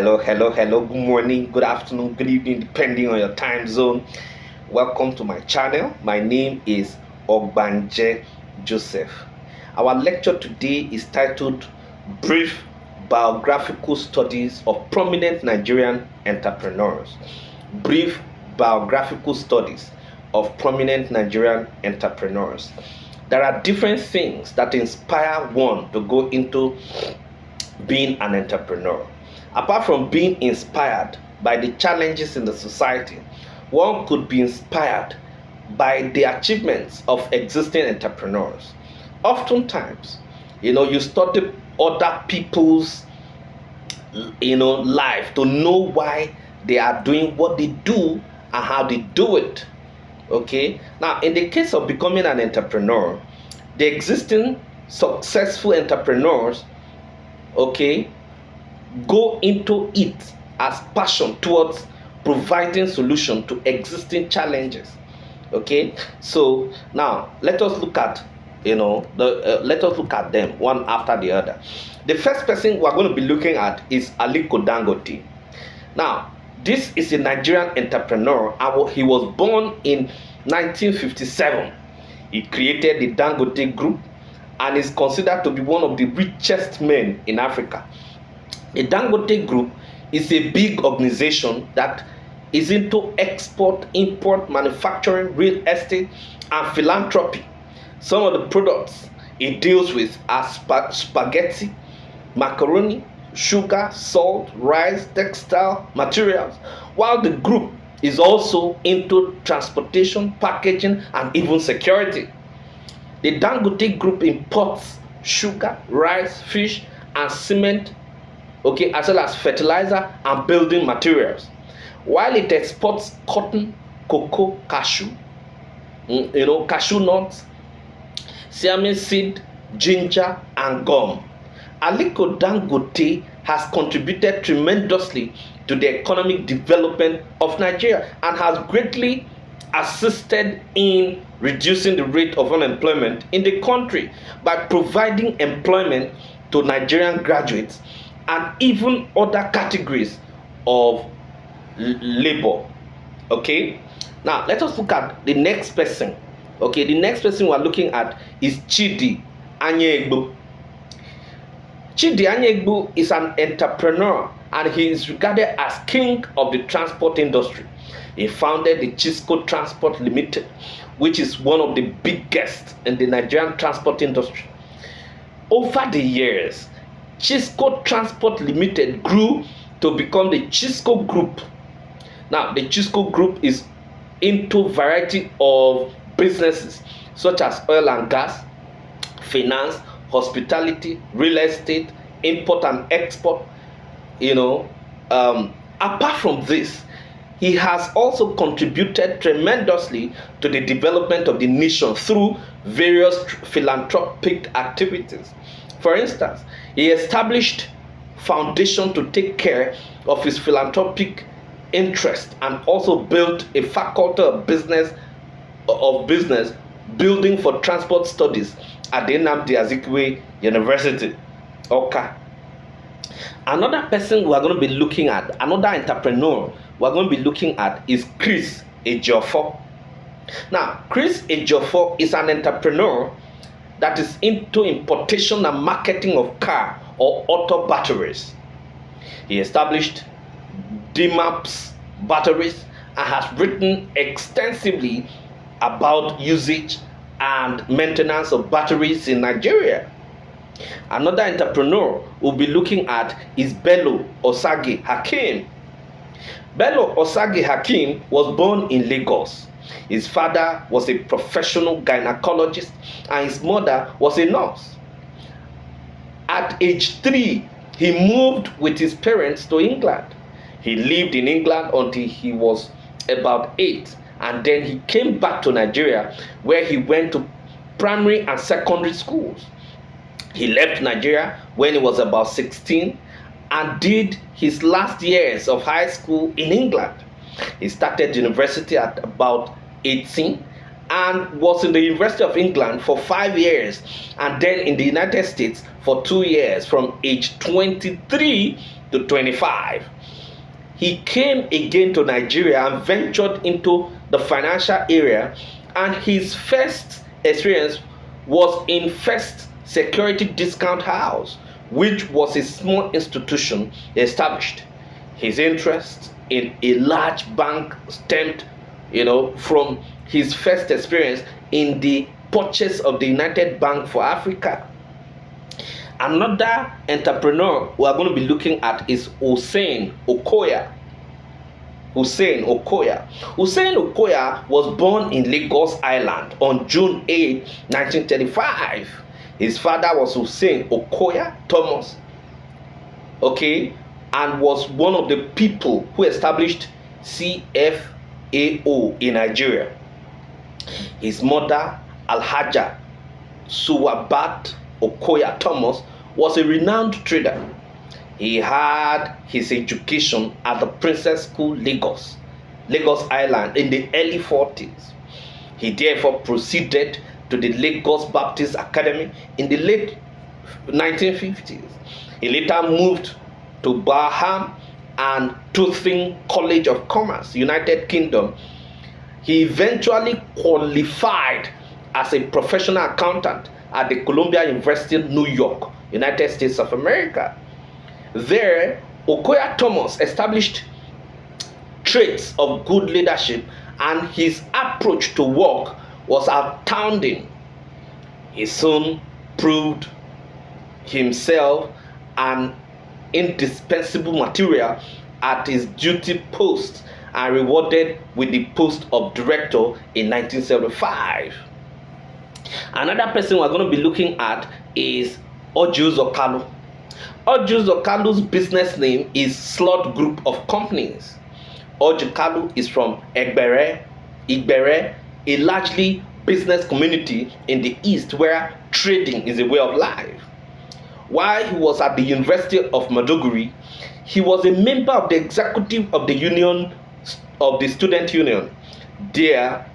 Hello. Good morning, good afternoon, good evening, depending on your time zone. Welcome to my channel. My name is Ogbanje Joseph. Our lecture today is titled Brief Biographical Studies of Prominent Nigerian Entrepreneurs. Brief Biographical Studies of Prominent Nigerian Entrepreneurs. There are different things that inspire one to go into being an entrepreneur. Apart from being inspired by the challenges in the society, one could be inspired by the achievements of existing entrepreneurs. Oftentimes, you study other people's life to know why they are doing what they do and how they do it. Okay, now in the case of becoming an entrepreneur, the existing successful entrepreneurs, okay, go into it as passion towards providing solution to existing challenges. Okay, so now let us look at let us look at them one after the other. The first person we're going to be looking at is Aliko Dangote. Now this is a Nigerian entrepreneur and he was born in 1957. He created the Dangote Group and is considered to be one of the richest men in Africa. The Dangote Group is a big organization that is into export, import, manufacturing, real estate, and philanthropy. Some of the products it deals with are spaghetti, macaroni, sugar, salt, rice, textile materials, while the group is also into transportation, packaging, and even security. The Dangote Group imports sugar, rice, fish, and cement, okay, as well as fertilizer and building materials, while it exports cotton, cocoa, cashew, cashew nuts, siamese seed, ginger, and gum. Aliko Dangote has contributed tremendously to the economic development of Nigeria and has greatly assisted in reducing the rate of unemployment in the country by providing employment to Nigerian graduates and even other categories of labor. Okay, now let us look at the next person. Okay, the next person we are looking at is Chidi Anyegbu. Chidi Anyegbu is an entrepreneur and he is regarded as king of the transport industry. He founded the Chisco Transport Limited, which is one of the biggest in the Nigerian transport industry. Over the years, Chisco Transport Limited grew to become the Chisco Group. Now, the Chisco Group is into variety of businesses such as oil and gas, finance, hospitality, real estate, import and export. Apart from this, he has also contributed tremendously to the development of the nation through various philanthropic activities. For instance, he established foundation to take care of his philanthropic interest and also built a faculty of business building for transport studies at the Nnamdi Azikiwe University, Oka. Another person we are going to be looking at, another entrepreneur we are going to be looking at is Chris Ejiofor. Now, Chris Ejiofor is an entrepreneur that is into importation and marketing of car or auto batteries. He established DMAPS batteries and has written extensively about usage and maintenance of batteries in Nigeria. Another entrepreneur we'll be looking at is Bello Osage Hakim. Bello Osage Hakim was born in Lagos. His father was a professional gynecologist and his mother was a nurse. At age 3, he moved with his parents to England. He lived in England until he was about 8, and then he came back to Nigeria where he went to primary and secondary schools. He left Nigeria when he was about 16 and did his last years of high school in England. He started university at about 18 and was in the University of England for 5 years and then in the United States for 2 years from age 23 to 25. He came again to Nigeria and ventured into the financial area, and his first experience was in First Security Discount House, which was a small institution established. His interest in a large bank stemmed, from his first experience in the purchase of the United Bank for Africa. Another entrepreneur we are going to be looking at is Hussein Okoya. Hussein Okoya. Hussein Okoya was born in Lagos Island on June 8, 1935. His father was Hussein Okoya Thomas, and was one of the people who established CFAO in Nigeria. His mother, Alhaja Suwabat Okoya Thomas, was a renowned trader. He had his education at the Princess School, Lagos Island, in the early 40s. He therefore proceeded to the Lagos Baptist Academy in the late 1950s. He later moved to Barham and Tooting College of Commerce, United Kingdom. He eventually qualified as a professional accountant at the Columbia University, New York, United States of America. There, Okoya Thomas established traits of good leadership, and his approach to work was astounding. He soon proved himself an indispensable material at his duty post and rewarded with the post of director in 1975. Another person we're going to be looking at is Orji Uzor Kalu. Orji Uzor Kalu's business name is Slot Group of Companies. Orji Kalu is from Igbere, a largely business community in the East where trading is a way of life. While he was at the University of Maiduguri, he was a member of the executive of the student union. There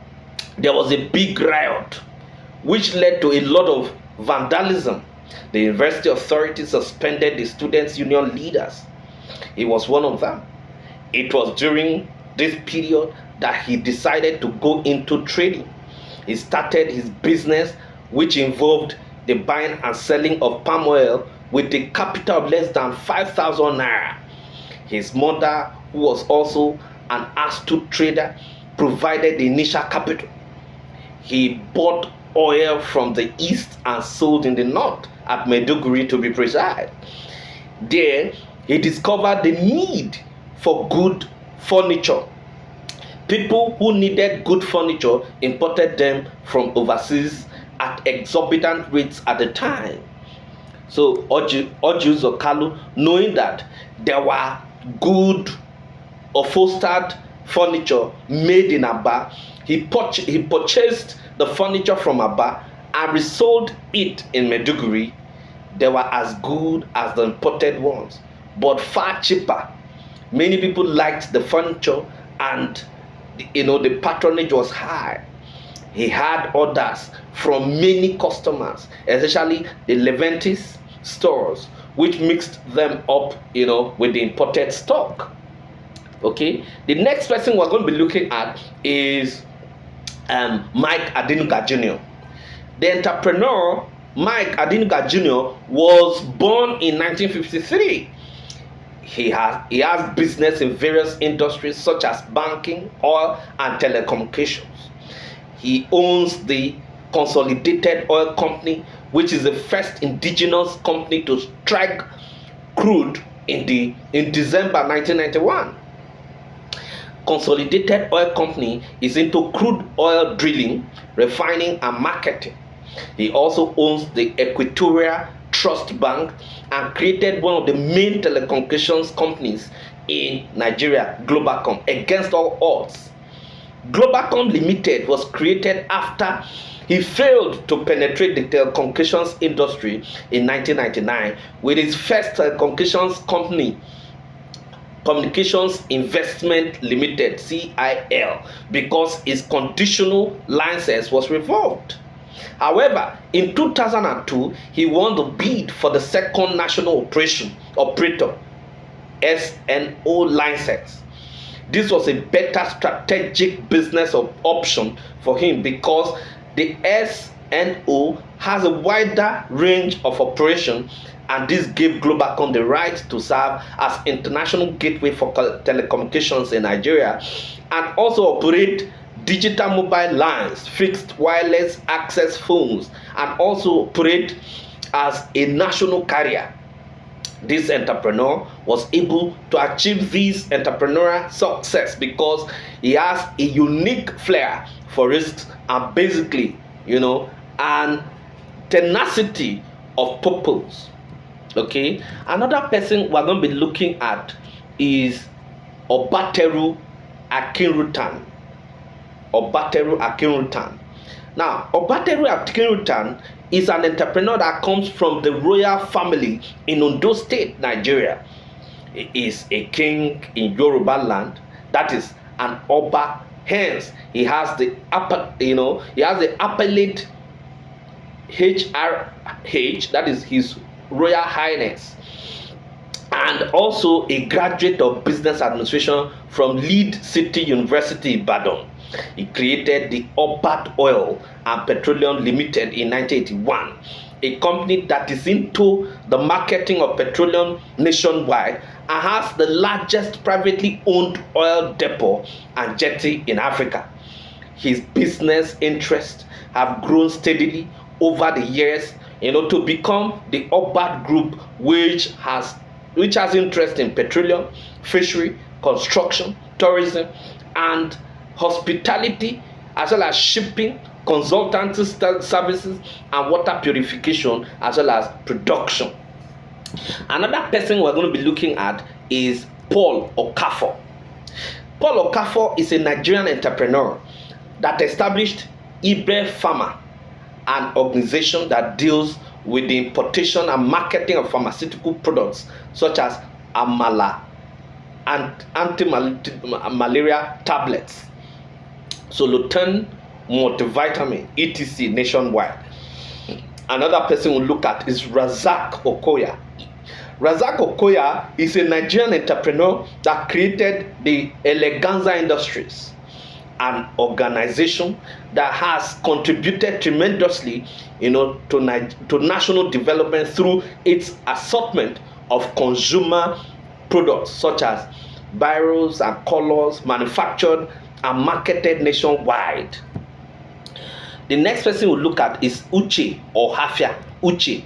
was a big riot which led to a lot of vandalism. The university authorities suspended the students' union leaders. He was one of them. It was during this period that he decided to go into trading. He started his business, which involved the buying and selling of palm oil with a capital of less than 5,000 naira. His mother, who was also an astute trader, provided the initial capital. He bought oil from the east and sold in the north, at Maiduguri to be precise. There, he discovered the need for good furniture. People who needed good furniture imported them from overseas at exorbitant rates at the time. So Orji Uzor Kalu, knowing that there were good upholstered furniture made in Aba, he purchased the furniture from Aba and resold it in Maiduguri. They were as good as the imported ones, but far cheaper. Many people liked the furniture, and the patronage was high. He had orders from many customers, especially the Leventis stores, which mixed them up, with the imported stock. Okay, the next person we're going to be looking at is Mike Adenuga Jr. The entrepreneur Mike Adenuga Jr. was born in 1953. He has business in various industries such as banking, oil, and telecommunications. He owns the Consolidated Oil Company, which is the first indigenous company to strike crude in December 1991. Consolidated Oil Company is into crude oil drilling, refining, and marketing. He also owns the Equatorial Trust Bank and created one of the main telecommunications companies in Nigeria, Globacom, against all odds. Globacom Limited was created after he failed to penetrate the telecommunications industry in 1999 with his first telecommunications company, Communications Investment Limited, CIL, because his conditional license was revoked. However, in 2002, he won the bid for the second national operator. SNO license. This was a better strategic business option for him because the SNO has a wider range of operation, and this gave Globacom the right to serve as international gateway for telecommunications in Nigeria and also operate digital mobile lines, fixed wireless access phones, and also operate as a national carrier. This entrepreneur was able to achieve this entrepreneurial success because he has a unique flair for risks and basically, an tenacity of purpose. Okay, another person we're going to be looking at is Obateru Akinrutan. Now, Obateru Akinrutan is an entrepreneur that comes from the royal family in Ondo State, Nigeria. He is a king in Yoruba land, that is an Oba. Hence, he has the appellate HRH, that is His Royal Highness, and also a graduate of business administration from Lead City University, Ibadan. He created the Obat Oil and Petroleum Limited in 1981, a company that is into the marketing of petroleum nationwide and has the largest privately owned oil depot and jetty in Africa. His business interests have grown steadily over the years, to become the Obat Group, which has interest in petroleum, fishery, construction, tourism, and hospitality, as well as shipping, consultancy services, and water purification, as well as production. Another person we're going to be looking at is Paul Okafor. Paul Okafor is a Nigerian entrepreneur that established Ibe Pharma, an organization that deals with the importation and marketing of pharmaceutical products such as amala and anti-malaria tablets, Solotan multivitamin, etc. nationwide. Another person we'll look at is Razak Okoya. Razak Okoya is a Nigerian entrepreneur that created the Eleganza Industries, an organization that has contributed tremendously, to national development through its assortment of consumer products such as biros and colors manufactured and marketed nationwide. The next person we'll look at is Uche Ohafia. Uche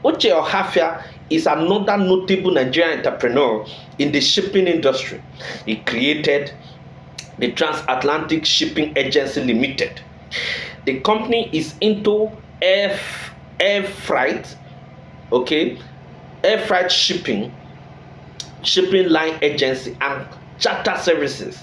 Ohafia is another notable Nigerian entrepreneur in the shipping industry. He created the Transatlantic Shipping Agency Limited. The company is into air freight, air freight shipping line agency, and charter services,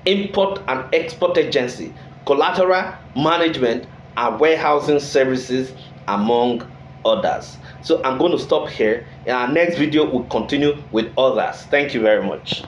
import and export agency, collateral management, and warehousing services, among others. So I'm going to stop here. In our next video, we'll continue with others. Thank you very much.